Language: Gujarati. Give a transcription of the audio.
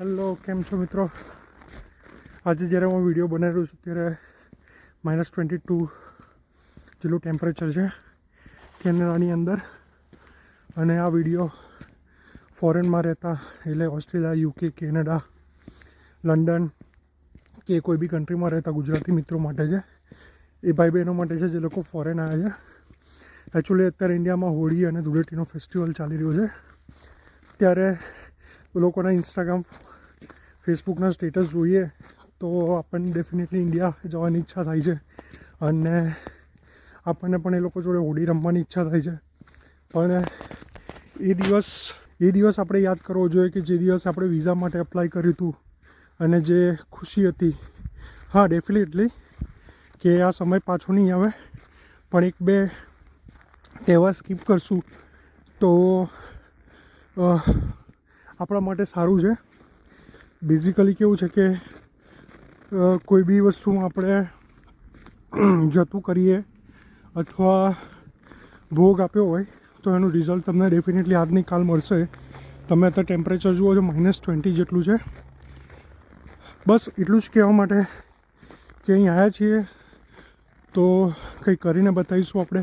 હેલો, કેમ છો મિત્રો? આજે જ્યારે હું વિડીયો બનાવી રહ્યો છું ત્યારે -22 જેટલું ટેમ્પરેચર છે કેનેડાની અંદર. અને આ વિડીયો ફોરેનમાં રહેતા એટલે ઓસ્ટ્રેલિયા, UK, કેનેડા, લંડન કે કોઈ બી કન્ટ્રીમાં રહેતા ગુજરાતી મિત્રો માટે છે. એ ભાઈ બહેનો માટે છે જે લોકો ફોરેન આવ્યા છે. એકચ્યુઅલી અત્યારે ઇન્ડિયામાં હોળી અને ધૂળેટીનો ફેસ્ટિવલ ચાલી રહ્યો છે. ત્યારે લોકોના ઇન્સ્ટાગ્રામ, ફેસબુકના સ્ટેટસ જોઈએ તો આપણને ડેફિનેટલી ઇન્ડિયા જવાની ઈચ્છા થાય છે અને આપણને પણ એ લોકો જોડે હોળી રમવાની ઈચ્છા થાય છે. પણ એ દિવસ આપણે યાદ કરવો જોઈએ કે જે દિવસ આપણે વિઝા માટે એપ્લાય કર્યું હતું અને જે ખુશી હતી. હા, ડેફિનેટલી કે આ સમય પાછો નહીં આવે, પણ એક બે તહેવાર સ્કીપ કરશું તો આપણા માટે સારું છે. બેઝિકલી કેવું છે કે કોઈ બી વસ્તુમાં આપણે જતું કરીએ અથવા ભોગ આપ્યો હોય તો એનું રિઝલ્ટ તમને ડેફિનેટલી આજની કાલ મળશે. તમે અત્યારે ટેમ્પરેચર જુઓ છો -20 જેટલું છે. બસ એટલું જ કહેવા માટે કે અહીં આવ્યા છીએ તો કંઈ કરીને બતાવીશું આપણે.